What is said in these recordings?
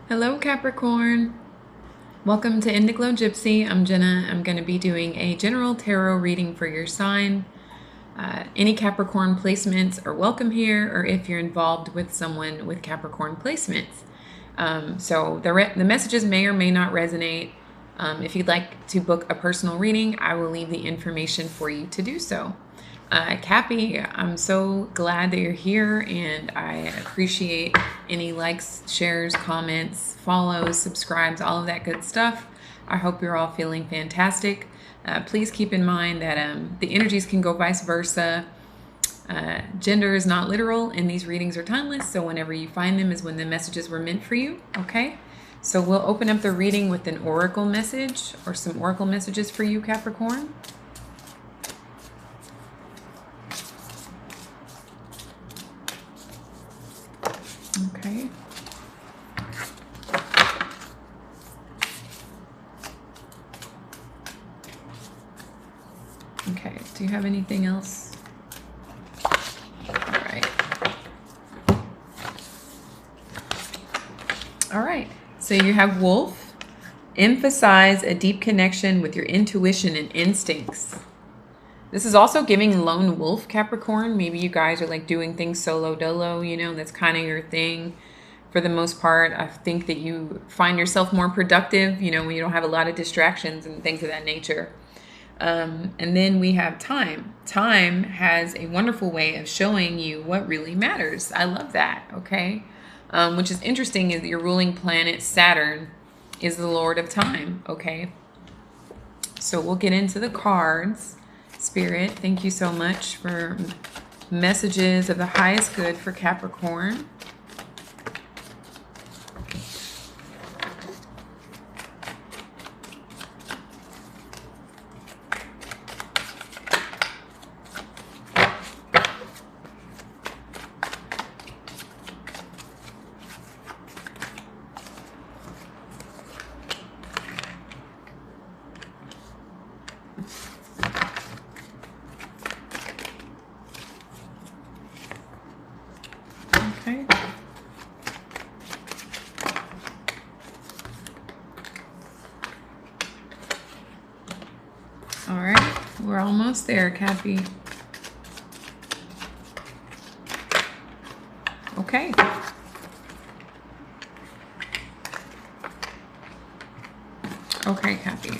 Hello, Capricorn. Welcome to Indiglo Gypsy. I'm Jenna. I'm going to be doing a general tarot reading for your sign. Any Capricorn placements are welcome here, or if you're involved with someone with Capricorn placements. So the messages may or may not resonate. If you'd like to book a personal reading, I will leave the information for you to do so. Cappy, I'm so glad that you're here, and I appreciate any likes, shares, comments, follows, subscribes, all of that good stuff. I hope you're all feeling fantastic. Please keep in mind that the energies can go vice versa. Gender is not literal, and these readings are timeless, so whenever you find them is when the messages were meant for you, okay? So we'll open up the reading with an oracle message or some oracle messages for you, Capricorn. Okay. Okay, do you have anything else? All right. All right, so you have Wolf. Emphasize a deep connection with your intuition and instincts. This is also giving lone wolf, Capricorn. Maybe you guys are like doing things solo dolo, you know, that's kind of your thing. For the most part, I think that you find yourself more productive, you know, when you don't have a lot of distractions and things of that nature. And then we have time. Time has a wonderful way of showing you what really matters. I love that, okay? Which is interesting is your ruling planet, Saturn, is the Lord of time, okay? So we'll get into the cards. Spirit, thank you so much for messages of the highest good for Capricorn. Okay. All right, we're almost there, Cappy. Okay. Okay, Cappy.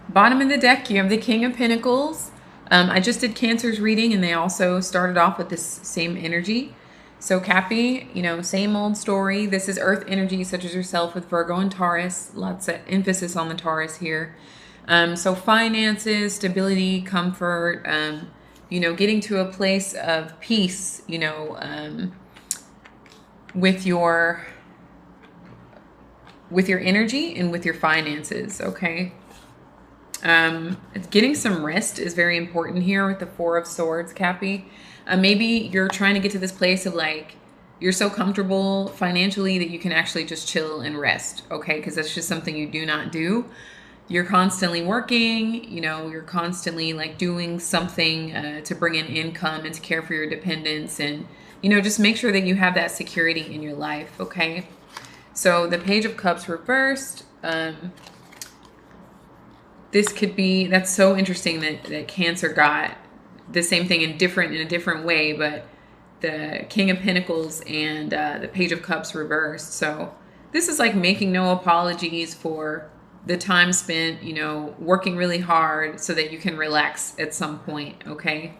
Bottom of the deck, you have the King of Pentacles. I just did Cancer's reading, and they also started off with this same energy. So Cappy, you know, same old story. This is Earth energy, such as yourself with Virgo and Taurus. Lots of emphasis on the Taurus here. So finances, stability, comfort, you know, getting to a place of peace, you know, with your energy and with your finances, okay? Getting some rest is very important here with the Four of Swords, Cappy. Maybe you're trying to get to this place of like, you're so comfortable financially that you can actually just chill and rest, okay? Because that's just something you do not do. You're constantly working, you know, you're constantly like doing something to bring in income and to care for your dependents, and, you know, just make sure that you have that security in your life, okay? So the Page of Cups reversed. This could be, that's so interesting that Cancer got the same thing in a different way, but the King of Pentacles and the Page of Cups reversed. So this is like making no apologies for the time spent, you know, working really hard so that you can relax at some point, okay?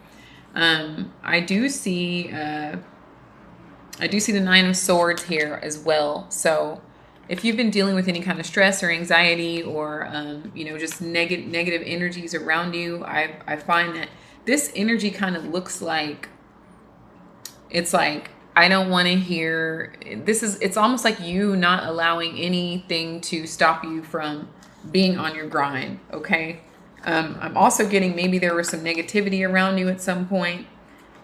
I do see the Nine of Swords here as well. So if you've been dealing with any kind of stress or anxiety or, you know, just negative energies around you, I find that this energy kind of looks like, it's like, I don't want to hear, it's almost like you not allowing anything to stop you from being on your grind, okay? I'm also getting maybe there was some negativity around you at some point.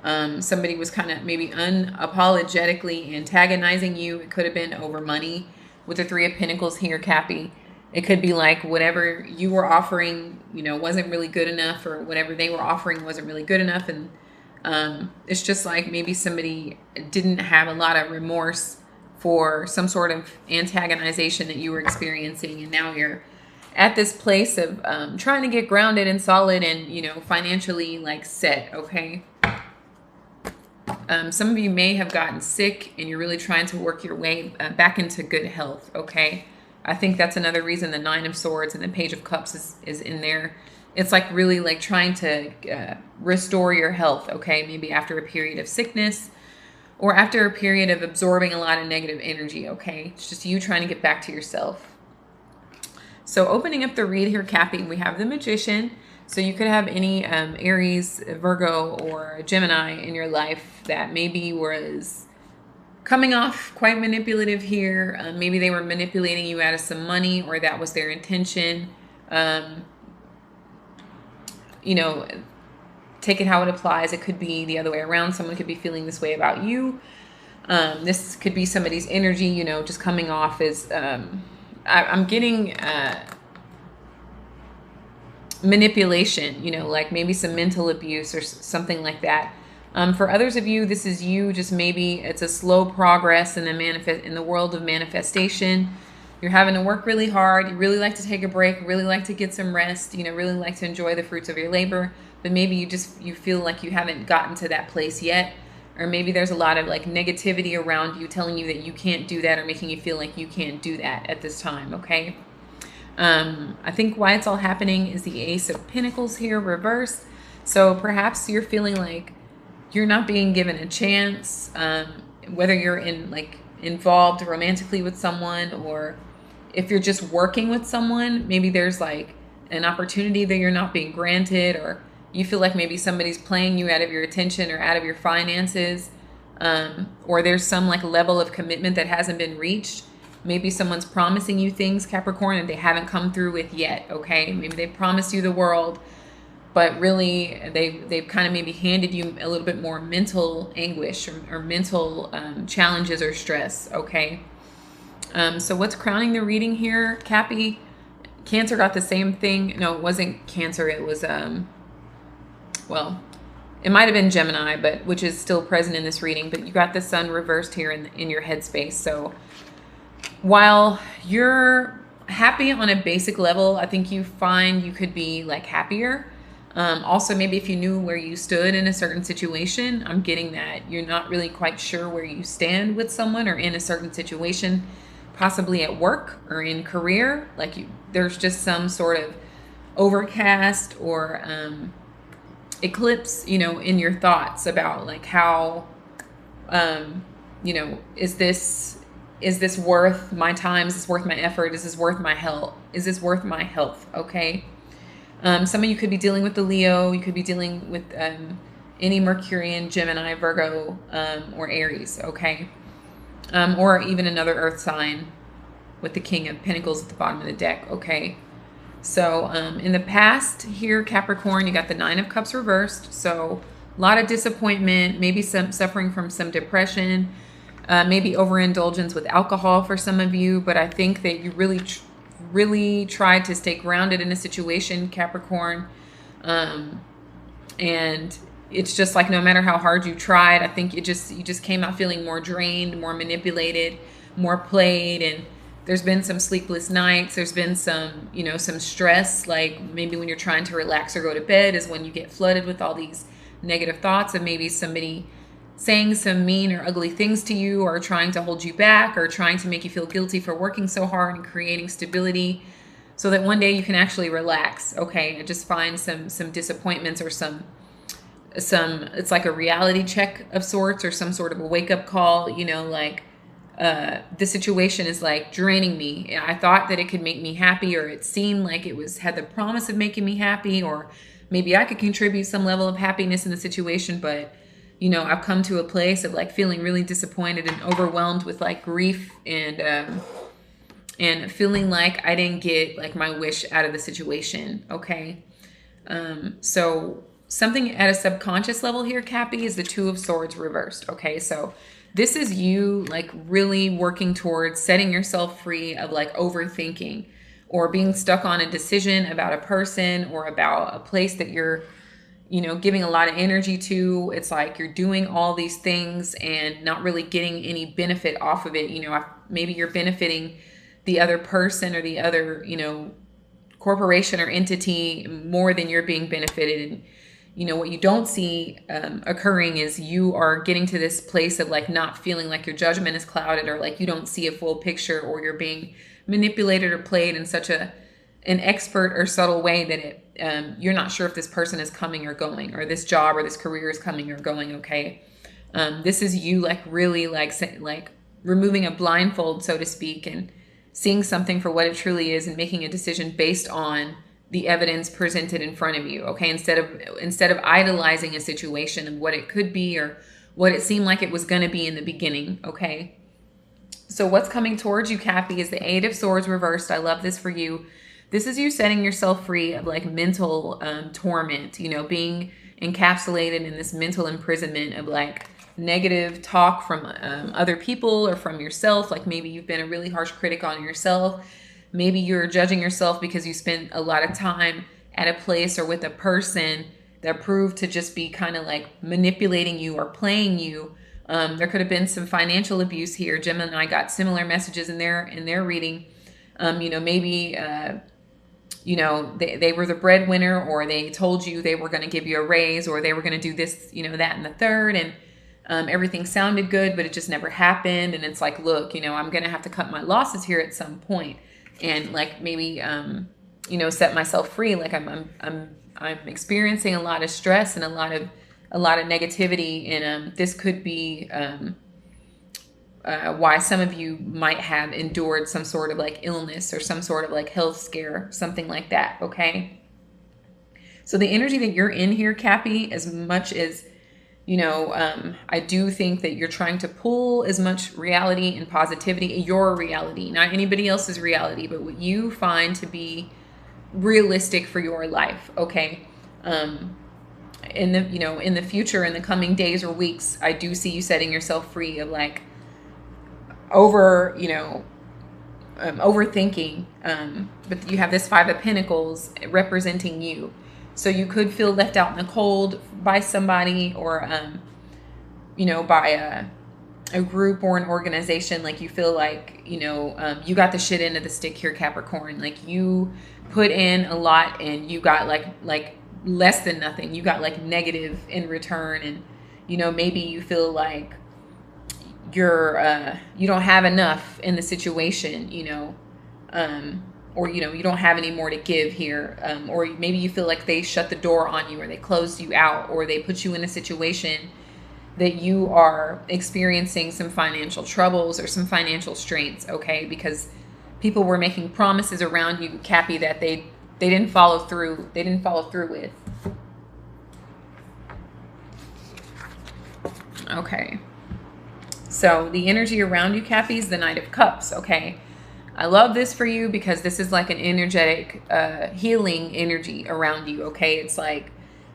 Somebody was kind of maybe unapologetically antagonizing you. It could have been over money with the Three of Pentacles here, Cappy. It could be like whatever you were offering, you know, wasn't really good enough, or whatever they were offering wasn't really good enough. And it's just like maybe somebody didn't have a lot of remorse for some sort of antagonization that you were experiencing, and now you're at this place of trying to get grounded and solid and, you know, financially like set. Okay. Some of you may have gotten sick and you're really trying to work your way back into good health. Okay. I think that's another reason the Nine of Swords and the Page of Cups is in there. It's like really like trying to restore your health. Okay. Maybe after a period of sickness or after a period of absorbing a lot of negative energy. Okay. It's just you trying to get back to yourself. So opening up the read here, Cappy, we have the Magician. So you could have any Aries, Virgo, or Gemini in your life that maybe was coming off quite manipulative here. Maybe they were manipulating you out of some money, or that was their intention. You know, take it how it applies. It could be the other way around. Someone could be feeling this way about you. This could be somebody's energy, you know, just coming off as... I'm getting manipulation, you know, like maybe some mental abuse or something like that. For others of you, this is you, just maybe it's a slow progress in the world of manifestation. You're having to work really hard. You really like to take a break, really like to get some rest, you know, really like to enjoy the fruits of your labor. But maybe you feel like you haven't gotten to that place yet. Or maybe there's a lot of like negativity around you telling you that you can't do that or making you feel like you can't do that at this time, okay? I think why it's all happening is the Ace of Pentacles here reversed. So perhaps you're feeling like you're not being given a chance, whether you're involved romantically with someone, or if you're just working with someone, maybe there's like an opportunity that you're not being granted, or you feel like maybe somebody's playing you out of your attention or out of your finances, or there's some like level of commitment that hasn't been reached. Maybe someone's promising you things, Capricorn, and they haven't come through with yet, okay? Maybe they promised you the world, but really they've kind of maybe handed you a little bit more mental anguish or mental challenges or stress, okay? So what's crowning the reading here, Cappy? Cancer got the same thing. No, it wasn't Cancer. It was... well, it might have been Gemini, but which is still present in this reading, but you got the Sun reversed here in your headspace. So while you're happy on a basic level, I think you find you could be like happier. Also, maybe if you knew where you stood in a certain situation, I'm getting that you're not really quite sure where you stand with someone or in a certain situation, possibly at work or in career. Like there's just some sort of overcast or eclipse, you know, in your thoughts about like how, you know, is this worth my time? Is this worth my effort? Is this worth my health? Is this worth my health? Okay. Some of you could be dealing with the Leo. You could be dealing with any Mercurian, Gemini, Virgo, or Aries. Okay. Or even another earth sign with the King of Pentacles at the bottom of the deck. Okay. So in the past here, Capricorn, you got the Nine of Cups reversed. So a lot of disappointment, maybe some suffering from some depression, maybe overindulgence with alcohol for some of you. But I think that you really tried to stay grounded in a situation, Capricorn. And it's just like no matter how hard you tried, I think you just came out feeling more drained, more manipulated, more played, and there's been some sleepless nights. There's been some, you know, some stress, like maybe when you're trying to relax or go to bed is when you get flooded with all these negative thoughts of maybe somebody saying some mean or ugly things to you, or trying to hold you back, or trying to make you feel guilty for working so hard and creating stability so that one day you can actually relax. Okay. And just find some disappointments or some, it's like a reality check of sorts, or some sort of a wake up call, you know, like, the situation is like draining me. I thought that it could make me happy, or it seemed like it had the promise of making me happy, or maybe I could contribute some level of happiness in the situation. But, you know, I've come to a place of like feeling really disappointed and overwhelmed with like grief and feeling like I didn't get like my wish out of the situation. Okay. So something at a subconscious level here, Cappy, is the Two of Swords reversed. Okay. So this is you like really working towards setting yourself free of like overthinking or being stuck on a decision about a person or about a place that you're giving a lot of energy to. It's like you're doing all these things and not really getting any benefit off of it. Maybe you're benefiting the other person or the other, corporation or entity more than you're being benefited. And what you don't see occurring is you are getting to this place of like not feeling like your judgment is clouded, or like you don't see a full picture, or you're being manipulated or played in such an expert or subtle way that you're not sure if this person is coming or going, or this job or this career is coming or going. Okay. This is you like really like removing a blindfold, so to speak, and seeing something for what it truly is and making a decision based on the evidence presented in front of you. Okay. Instead of idolizing a situation of what it could be or what it seemed like it was going to be in the beginning. Okay. So what's coming towards you, Cappy, is the Eight of Swords reversed. I love this for you. This is you setting yourself free of like mental torment, being encapsulated in this mental imprisonment of like negative talk from other people or from yourself. Like maybe you've been a really harsh critic on yourself. Maybe you're judging yourself because you spent a lot of time at a place or with a person that proved to just be kind of like manipulating you or playing you. There could have been some financial abuse here. Gemini and I got similar messages in their reading. Maybe they were the breadwinner, or they told you they were going to give you a raise, or they were going to do this, that and the third, and everything sounded good, but it just never happened. And it's like, look, I'm going to have to cut my losses here at some point, and like maybe set myself free. Like I'm experiencing a lot of stress and a lot of negativity, and this could be why some of you might have endured some sort of like illness or some sort of like health scare, something like that. Okay. So the energy that you're in here, Cappy, as much as, I do think that you're trying to pull as much reality and positivity, your reality, not anybody else's reality, but what you find to be realistic for your life. Okay. In the future, in the coming days or weeks, I do see you setting yourself free of like overthinking. But you have this Five of Pentacles representing you. So you could feel left out in the cold by somebody, or, by a group or an organization. Like you feel like, you got the shit end of the stick here, Capricorn. Like you put in a lot and you got like less than nothing. You got like negative in return. And, maybe you feel like you don't have enough in the situation, or, you don't have any more to give here. Or maybe you feel like they shut the door on you, or they closed you out, or they put you in a situation that you are experiencing some financial troubles or some financial strains. Okay. Because people were making promises around you, Cappy, that they didn't follow through. They didn't follow through with. Okay. So the energy around you, Cappy, is the Knight of Cups. Okay. I love this for you because this is like an energetic, healing energy around you. Okay. It's like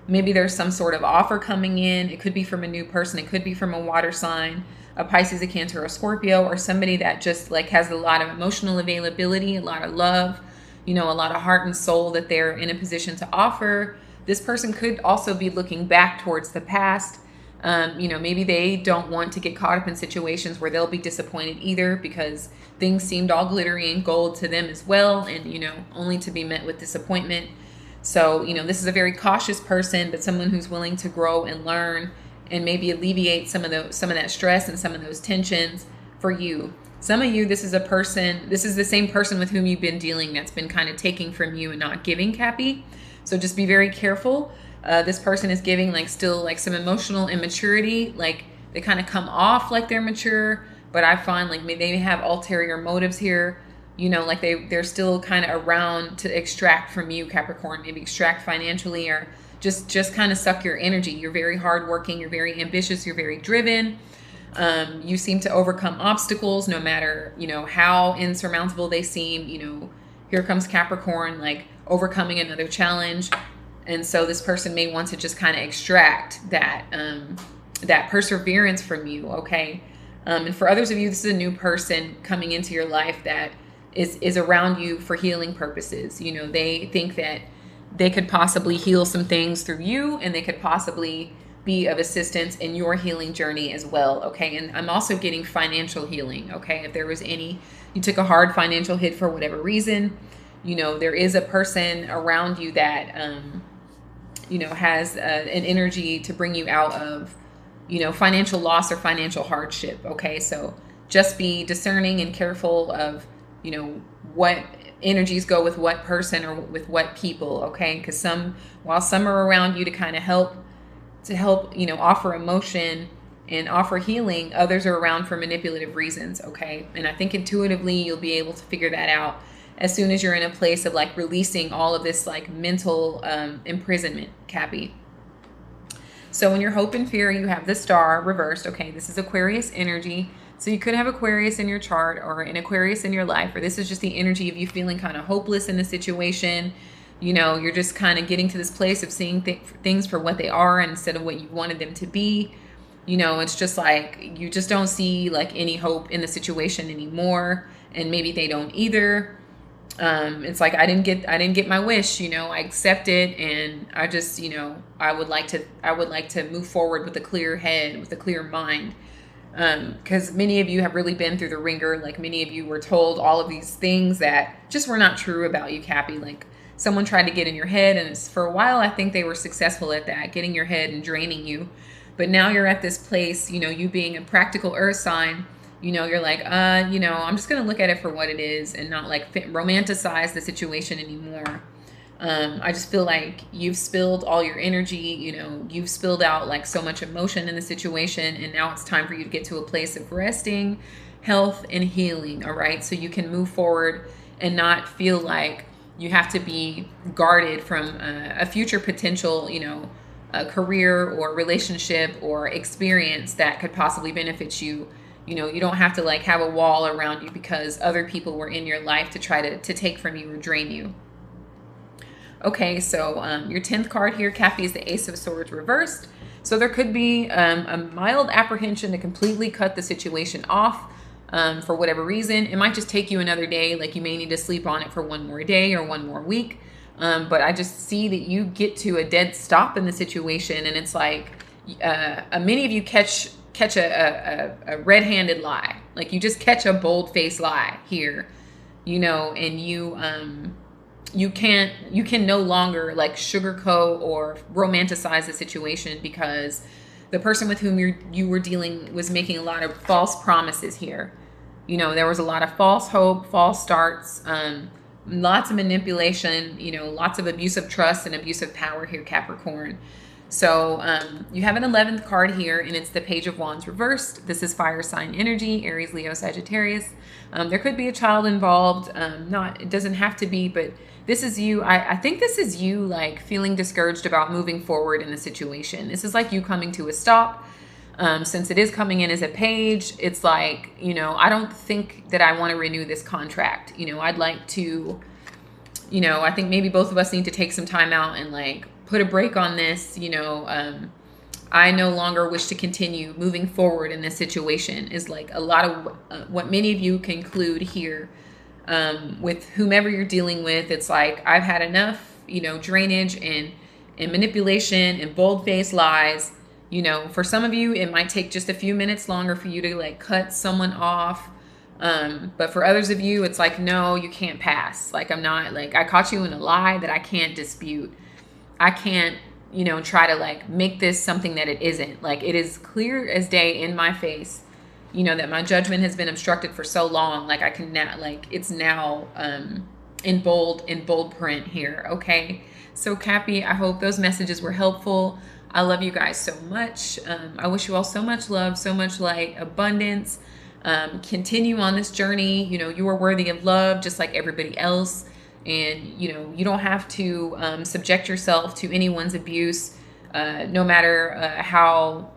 maybe there's some sort of offer coming in. It could be from a new person. It could be from a water sign, a Pisces, a Cancer, a Scorpio, or somebody that just like has a lot of emotional availability, a lot of love, a lot of heart and soul that they're in a position to offer. This person could also be looking back towards the past. Maybe they don't want to get caught up in situations where they'll be disappointed either, because things seemed all glittery and gold to them as well. And, only to be met with disappointment. So, this is a very cautious person, but someone who's willing to grow and learn and maybe alleviate some of that stress and some of those tensions for you. Some of you, this is the same person with whom you've been dealing that's been kind of taking from you and not giving, Cappy. So just be very careful. This person is giving still some emotional immaturity. Like they kind of come off like they're mature, but I find like they have ulterior motives here. Like they're still kind of around to extract from you, Capricorn, maybe extract financially, or just kind of suck your energy. You're very hardworking. You're very ambitious. You're very driven. You seem to overcome obstacles no matter, how insurmountable they seem. Here comes Capricorn, like overcoming another challenge. And so this person may want to just kind of extract that perseverance from you. Okay. And for others of you, this is a new person coming into your life that is around you for healing purposes. They think that they could possibly heal some things through you, and they could possibly be of assistance in your healing journey as well. Okay. And I'm also getting financial healing. Okay. If there was any, you took a hard financial hit for whatever reason, you know, there is a person around you that, you know, has an energy to bring you out of, you know, financial loss or financial hardship. Okay. So just be discerning and careful of, you know, what energies go with what person or with what people. Okay. Because while some are around you to kind of help, you know, offer emotion and offer healing, others are around for manipulative reasons. Okay. And I think intuitively you'll be able to figure that out as soon as you're in a place of like releasing all of this like mental imprisonment, Cappy. So in your hope and fear, you have the star reversed. Okay. This is Aquarius energy. So you could have Aquarius in your chart or an Aquarius in your life, or this is just the energy of you feeling kind of hopeless in the situation. You know, you're just kind of getting to this place of seeing things for what they are instead of what you wanted them to be. You know, it's just like you just don't see like any hope in the situation anymore, and maybe they don't either. It's like I didn't get my wish. You know, I accept it, and I just, you know, I would like to move forward with a clear head, with a clear mind. Because many of you have really been through the ringer. Like many of you were told all of these things that just were not true about you, Cappy. Like someone tried to get in your head, and for a while, I think they were successful at that, getting your head and draining you. But now you're at this place, you know, you being a practical earth sign, you know, you're like, you know, I'm just going to look at it for what it is and not like romanticize the situation anymore. I just feel like you've spilled all your energy, you know, you've spilled out like so much emotion in the situation. And now it's time for you to get to a place of resting, health, and healing. All right. So you can move forward and not feel like you have to be guarded from a future potential, you know, a career or relationship or experience that could possibly benefit you. You know, you don't have to like have a wall around you because other people were in your life to try to take from you or drain you. Okay, so your 10th card here, Cappy, is the Ace of Swords reversed. So there could be a mild apprehension to completely cut the situation off. For whatever reason. It might just take you another day. Like you may need to sleep on it for one more day or one more week. But I just see that you get to a dead stop in the situation. And it's like many of you catch a red-handed lie. Like you just catch a bold-faced lie here, you know, and you can no longer like sugarcoat or romanticize the situation because the person with whom you were dealing was making a lot of false promises here. You know, there was a lot of false hope, false starts, lots of manipulation, you know, lots of abusive trust and abusive power here, Capricorn. So you have an 11th card here, and it's the Page of Wands reversed. This is fire sign energy, Aries, Leo, Sagittarius. There could be a child involved. It doesn't have to be, but this is you. I think this is you like feeling discouraged about moving forward in the situation. This is like you coming to a stop. Since it is coming in as a page, it's like, you know, I don't think that I want to renew this contract. You know, I'd like to, you know, I think maybe both of us need to take some time out and like put a break on this. You know, I no longer wish to continue moving forward in this situation is like a lot of what many of you conclude here with whomever you're dealing with. It's like, I've had enough, you know, drainage and manipulation and bold-faced lies. You know, for some of you, it might take just a few minutes longer for you to like cut someone off. But for others of you, it's like, no, you can't pass. Like, I'm not like, I caught you in a lie that I can't dispute. I can't, you know, try to like make this something that it isn't. Like, it is clear as day in my face, you know, that my judgment has been obstructed for so long. Like I can now, like it's now in bold print here. Okay. So Cappy, I hope those messages were helpful. I love you guys so much. I wish you all so much love, so much light, abundance. Continue on this journey. You know, you are worthy of love just like everybody else. And, you know, you don't have to subject yourself to anyone's abuse, no matter how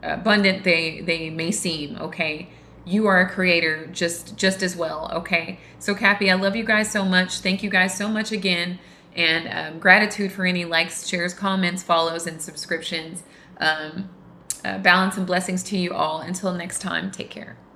abundant they may seem. Okay. You are a creator just as well. Okay. So Cappy, I love you guys so much. Thank you guys so much again. And gratitude for any likes, shares, comments, follows, and subscriptions. Balance and blessings to you all. Until next time, take care.